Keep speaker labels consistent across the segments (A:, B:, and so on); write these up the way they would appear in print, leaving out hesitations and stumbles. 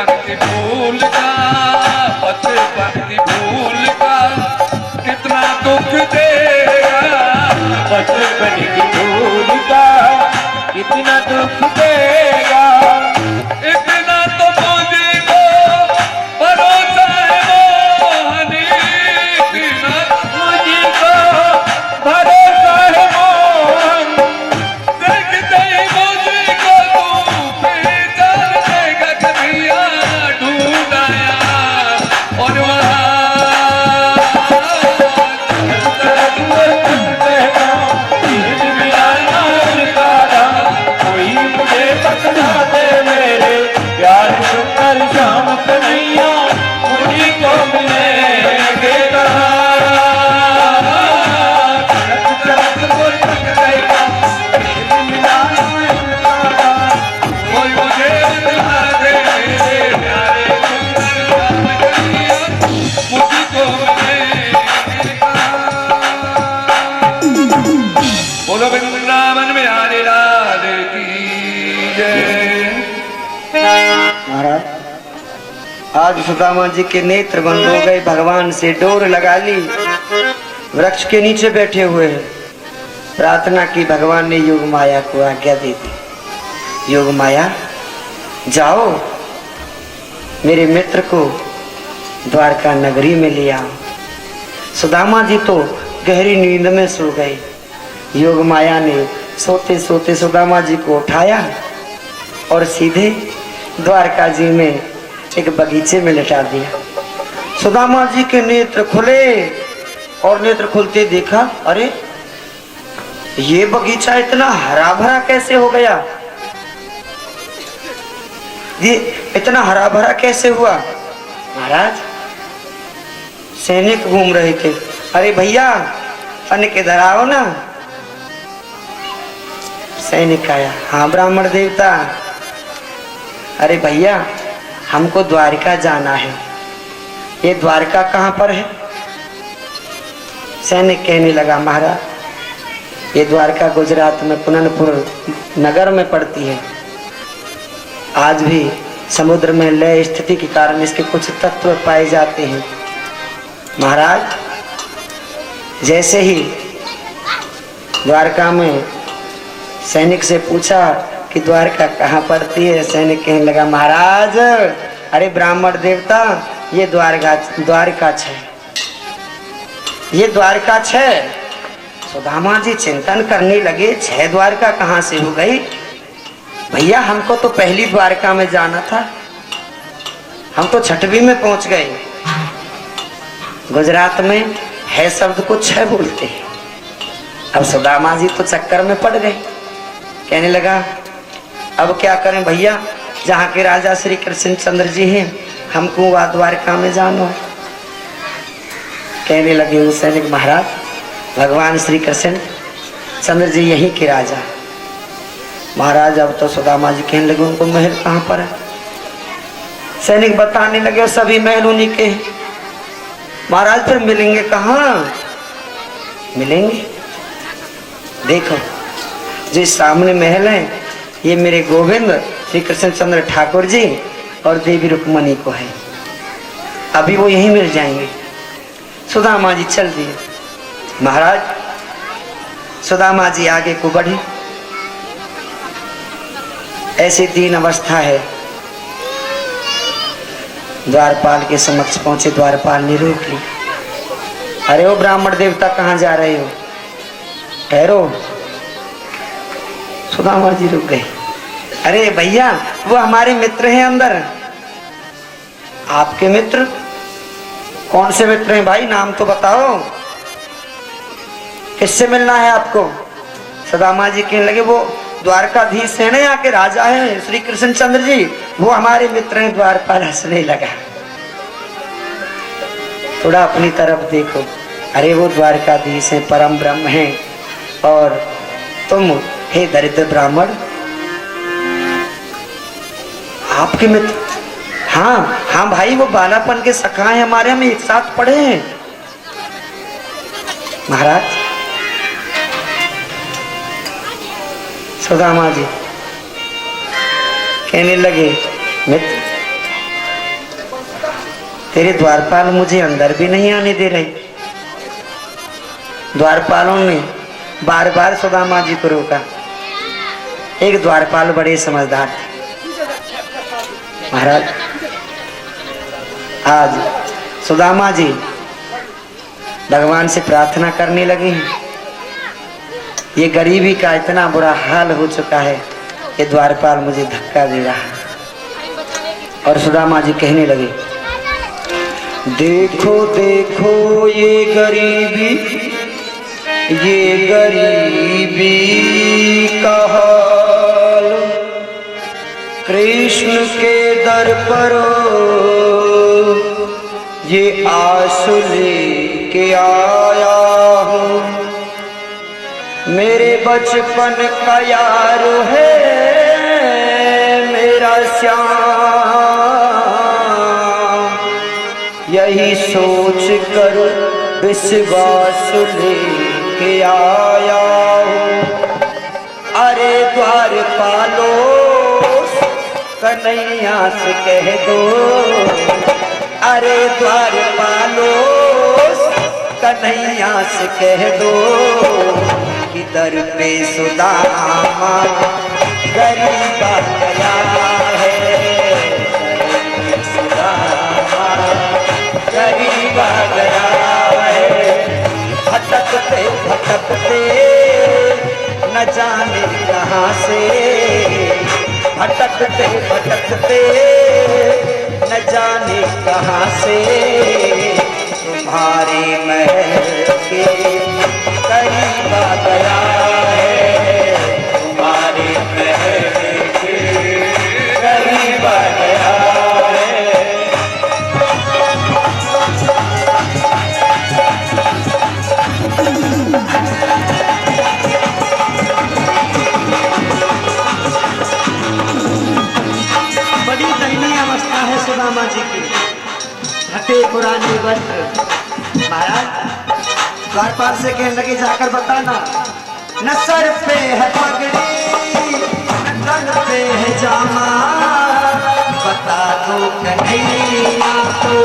A: पंक्ति भूल का, पद पंक्ति भूल का कितना दुख देगा,
B: पद पंक्ति भूल का कितना दुख देगा।
A: इतना तो मुझको भरोसा है मोहनी, इतना
B: मुझको भरोसा है मोहन,
A: देखते ही मुझको तू पहचान देगा, कन्हैया ढूंढ आया और वहाँ
B: कोई मुझे बता दे मेरे प्यार सुंदर श्याम कन्हैया, मुझी को मिलेंगे कहाँ।
A: कोई मुझे दिखा दे मेरे प्यारे सुंदर श्याम कन्हैया, मुझको मिलेगा। बोलो वृंदावन में हरे राधे की जय।
C: महाराज, आज सुदामा जी के नेत्र बंद हो गए, भगवान से डोर लगा ली, वृक्ष के नीचे बैठे हुए हैं। प्रार्थना की, भगवान ने योग माया को आज्ञा दे दी, योग माया जाओ मेरे मित्र को द्वारका नगरी में ले आओ। सुदामा जी तो गहरी नींद में सो गए। योग माया ने सोते सोते सुदामा जी को उठाया और सीधे द्वारका जी में एक बगीचे में लिटा दिया। सुदामा जी के नेत्र खुले और नेत्र खुलते देखा, अरे ये बगीचा इतना हरा भरा कैसे हो गया, ये इतना हरा भरा कैसे हुआ। महाराज, सैनिक घूम रहे थे। अरे भैया तनिक इधर आओ ना। सैनिक आया, हाँ ब्राह्मण देवता। अरे भैया हमको द्वारका जाना है, ये द्वारका कहाँ पर है। सैनिक कहने लगा, महाराज ये द्वारका गुजरात में पुननपुर नगर में पड़ती है। आज भी समुद्र में लय स्थिति के कारण इसके कुछ तत्व पाए जाते हैं। महाराज, जैसे ही द्वारका में सैनिक से पूछा कि द्वारका कहाँ पड़ती है, सैनिक कहने लगा, महाराज अरे ब्राह्मण देवता ये द्वारका है, ये द्वारका है। सुदामा जी चिंतन करने लगे, 6 द्वारका कहाँ से हो गई। भैया हमको तो पहली द्वारका में जाना था, हम तो 6वीं में पहुंच गए। गुजरात में है शब्द को 6 बोलते हैं। अब सुदामा जी तो चक्कर में पड़ गए। कहने लगा, अब क्या करें भैया, जहाँ के राजा श्री कृष्ण चंद्र जी हैं हमको वहाँ द्वारका में जाना है। कहने लगे वो सैनिक, महाराज भगवान श्री कृष्ण चंद्र जी यहीं के राजा। महाराज अब तो सुदामा जी कहने लगे, उनको महल कहाँ पर है। सैनिक बताने लगे, सभी महल उन्हीं के हैं। महाराज फिर मिलेंगे कहाँ। मिलेंगे, देखो जो सामने महल है ये मेरे गोविंद श्री कृष्ण चंद्र ठाकुर जी और देवी रुक्मणी को है, अभी वो यहीं मिल जाएंगे। सुदामा जी चल दिए। महाराज सुदामा जी आगे को बढ़े, ऐसी दीन अवस्था है। द्वारपाल के समक्ष पहुंचे, द्वारपाल ने रोक ली। अरे ओ ब्राह्मण देवता कहाँ जा रहे हो, ठहरो। सुदामा जी रुक गए। अरे भैया वो हमारे मित्र हैं अंदर। आपके मित्र? कौन से मित्र हैं भाई, नाम तो बताओ, किससे मिलना है आपको। सुदामा जी कहने लगे, वो द्वारकाधीश है ना, यहाँ के राजा हैं श्री कृष्ण चंद्र जी, वो हमारे मित्र हैं। द्वारपाल हंसने लगा। थोड़ा अपनी तरफ देखो। अरे वो द्वारकाधीश हैं, परम ब्रह्म हैं, और तुम हे दरिद्र ब्राह्मण आपके मित्र। हाँ हाँ भाई, वो बालापन के सखा हैं हमारे, हम एक साथ पढ़े हैं। महाराज सुदामा जी कहने लगे, मित्र तेरे द्वारपाल मुझे अंदर भी नहीं आने दे रहे। द्वारपालों ने बार बार सुदामा जी को रोका। एक द्वारपाल बड़े समझदार थे। महाराज आज सुदामा जी भगवान से प्रार्थना करने लगे हैं। ये गरीबी का इतना बुरा हाल हो चुका है, ये द्वारपाल मुझे धक्का दे रहा है। और सुदामा जी कहने लगे, देखो देखो ये गरीबी का हाल, कृष्ण के दर पर ये आस लेके आया हूँ। मेरे बचपन का यार है मेरा श्याम, यही सोच कर विश्वास लेके आया हूँ। अरे द्वारपालो कन्हैया से कह दो, अरे द्वारपालो कन्हैया से कह दो कि दर पे सुदामा गरीब आ गया है, सुदामा गरीब आ गया है। भटकते भटकते न जाने कहाँ से, भटकते भटकते न जाने कहाँ से तुम्हारे महल के करीब आ गया है, तुम्हारे महल के करीब आ गया है। बड़ी दयनीय अवस्था है सुदामा जी की। हटे पुराने वस्त्र। महाराज द्वारपाल से कहने लगे, जाकर बताना न सर पे है पगड़ी न तन पे है जामा, बता दो कन्हैया को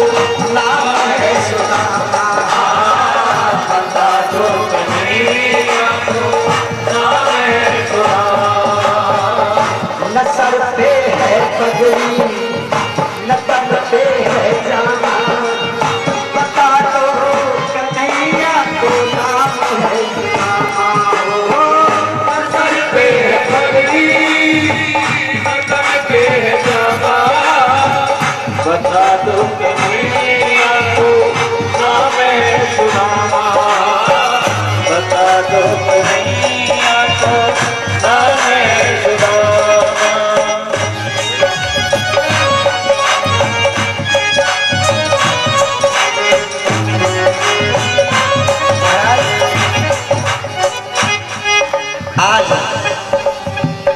C: नाम है सुदामा, बता दो कन्हैया को नाम है सुदामा। न सर पे है पगड़ी न तन पे है जामा, बता दो कन्हैया को नाम है सुदामा।
A: सर पे है पगड़ी, तन पे है जामा,
B: बता दो कन्हैया को नाम है सुदामा, बता दो कन्हैया को नाम है सुदामा।
C: आज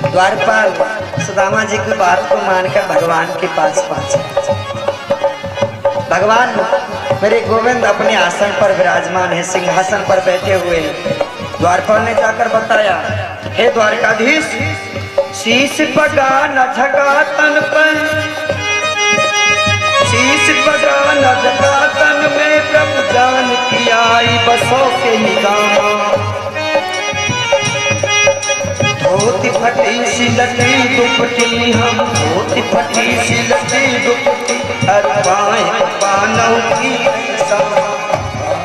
C: द्वारपाल सुदामा जी की बात को मानकर भगवान के पास पहुंचे। भगवान मेरे गोविंद अपने आसन पर विराजमान है, सिंहासन पर बैठे हुए हैं। द्वारपाल ने जाकर बताया, हे द्वारकाधीश, शीश पगा न झका तन पर, शीश पगा न झका तन में, प्रभु जान की आई बसों के ही गामा। धोती फटी सिलती दुपटी हम, धोती फटी सिलती दुपटी, अरबाएं पानों की समा,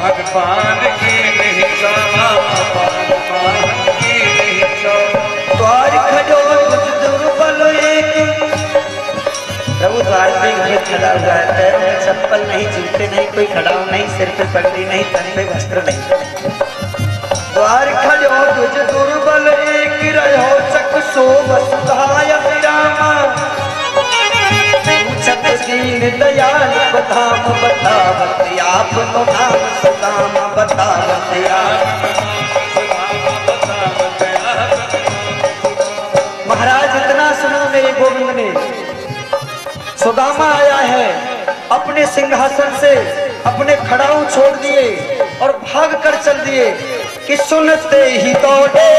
A: भगवान की नहीं समा, भगवान की नहीं समा।
C: द्वार खड़ो तुझ दुर्बल एक, प्रभु द्वार पे मुझे खड़ा हुआ है, पैरों में चप्पल नहीं, जूते नहीं, कोई खड़ाऊ नहीं, सिर पे पगड़ी नहीं, तन पे वस्त्र नहीं। द्वार खड़ो तुझ दुर्बल एक, रहो चक सो वसुधाय विरामा। पूछत दीन दयाल बधाम बतावत आप तो नाम सुदामा, बतावत आप। महाराज इतना सुनो मेरे गोविंद ने, सुदामा आया है, अपने सिंहासन से अपने खड़ाऊ छोड़ दिए और भाग कर चल दिए कि सुनते ही दौड़े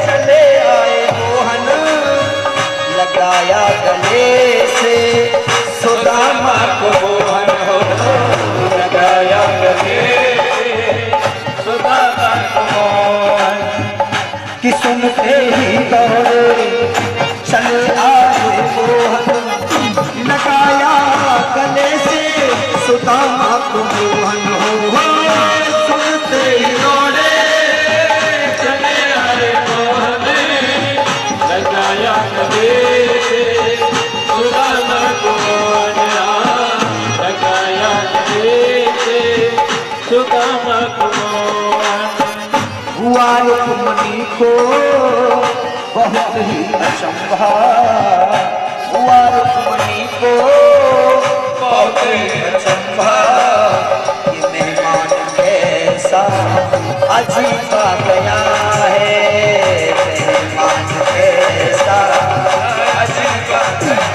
C: चले आए मोहन, लगाया गले से सुदामा को मोहन। सुनते ही दौड़े चले आए मोहन लगाया गले से सुदामा को मोहन हो सुनते ही दौड़े
B: चले आए मोहन लगाया गले से सुदामा को मोहन लगाया गले से सुदामा को मोहन।
C: हुआ रुक्मणी को बहुत ही अचंभा हुआ रुक्मणी को बहुत ही अचंभा ये मेहमान कैसा अजीब आ गया है मेहमान कैसा अजीब आ गया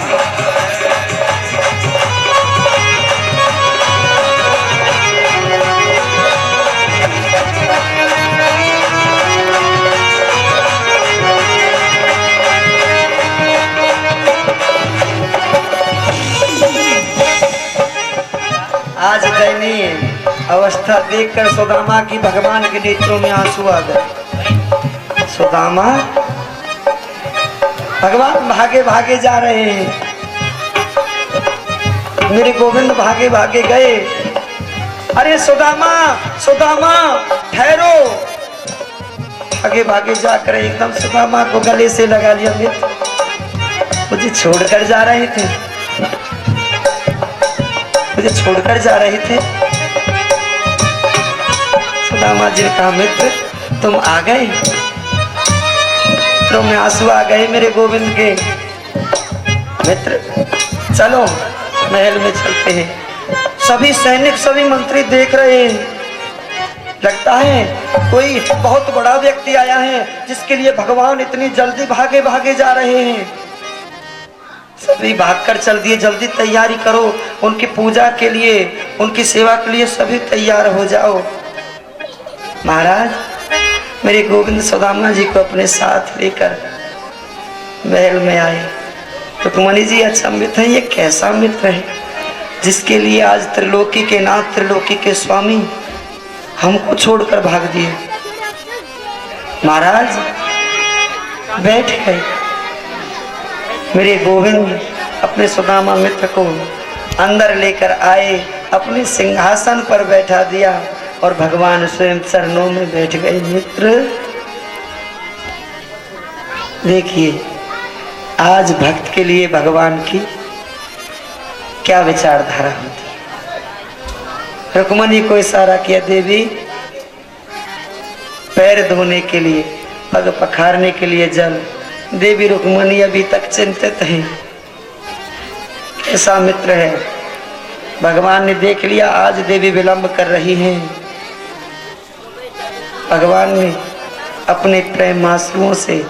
C: आज दयनीय अवस्था देखकर सुदामा की भगवान के नेत्रों में आंसू आ गए। सुदामा भगवान भागे भागे जा रहे हैं, मेरे गोविंद भागे भागे गए। अरे सुदामा सुदामा ठहरो। भागे भागे जाकर एकदम सुदामा को गले से लगा लिया। मित्र मुझे छोड़कर जा रहे थे, मुझे छोड़कर जा रहे थे। सुदामा जी ने कहा मित्र तुम आ गए। तो में आंसू आ गए मेरे गोविंद के। मित्र चलो महल में चलते हैं। सभी सैनिक सभी मंत्री देख रहे हैं, लगता है कोई बहुत बड़ा व्यक्ति आया है जिसके लिए भगवान इतनी जल्दी भागे भागे जा रहे हैं। सभी भागकर चल दिए, जल्दी तैयारी करो उनकी पूजा के लिए, उनकी सेवा के लिए सभी तैयार हो जाओ। महाराज मेरे गोविंद सुदामा जी को अपने साथ लेकर महल में आए। रुक्मणी जी अचंभित है, ये कैसा मित्र है जिसके लिए आज त्रिलोकी के नाथ त्रिलोकी के स्वामी हमको छोड़कर भाग दिए। महाराज बैठ गए। मेरे गोविंद अपने सुदामा मित्र को अंदर लेकर आए, अपने सिंहासन पर बैठा दिया और भगवान स्वयं चरणों में बैठ गए। मित्र देखिए आज भक्त के लिए भगवान की क्या विचारधारा होती है। रुक्मणी को इशारा किया, देवी पैर धोने के लिए पग पखारने के लिए जल। देवी रुक्मणी अभी तक चिंतित है, कैसा मित्र है। भगवान ने देख लिया आज देवी विलंब कर रही हैं। भगवान ने अपने प्रेम आंसुओं से,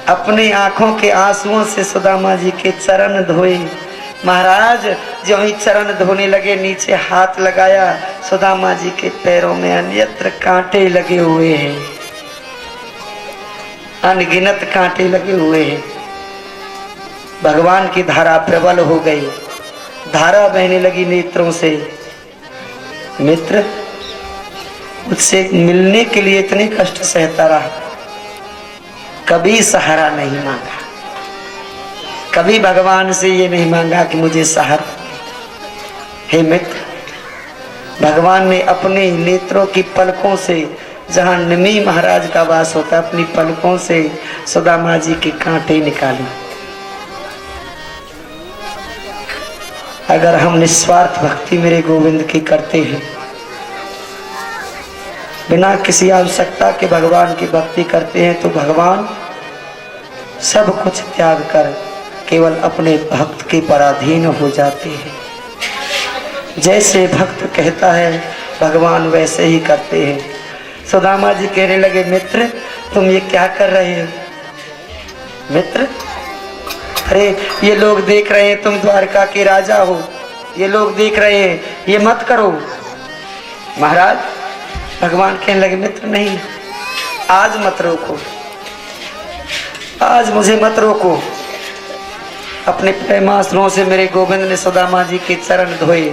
C: अपनी आंखों के आंसुओं से सुदामा जी के चरण धोए। महाराज जो ही चरण धोने लगे, नीचे हाथ लगाया, सुदामा जी के पैरों में अन्यत्र कांटे लगे हुए हैं, अनगिनत कांटे लगे हुए हैं। भगवान की धारा प्रबल हो गई, धारा बहने लगी नेत्रों से। मित्र मुझसे मिलने के लिए इतने कष्ट सहता रहा, कभी सहारा नहीं मांगा, कभी भगवान से ये नहीं मांगा कि मुझे सहारा। हे मित्र भगवान ने अपने नेत्रों की पलकों से, जहां निमी महाराज का वास होता, अपनी पलकों से सुदामा जी के कांटे निकाले। अगर हम निस्वार्थ भक्ति मेरे गोविंद की करते हैं, बिना किसी आवश्यकता के भगवान की भक्ति करते हैं, तो भगवान सब कुछ त्याग कर केवल अपने भक्त के पराधीन हो जाते हैं। जैसे भक्त कहता है भगवान वैसे ही करते हैं। सुदामा जी कहने लगे, मित्र तुम ये क्या कर रहे हो? मित्र अरे ये लोग देख रहे हैं तुम द्वारका के राजा हो, ये लोग देख रहे हैं, ये मत करो। महाराज भगवान कहने लगे, मित्र नहीं, आज मत रोको, आज मुझे मत रोको। अपने प्रेमास्त्रों से मेरे गोविंद ने सुदामा जी के चरण धोए।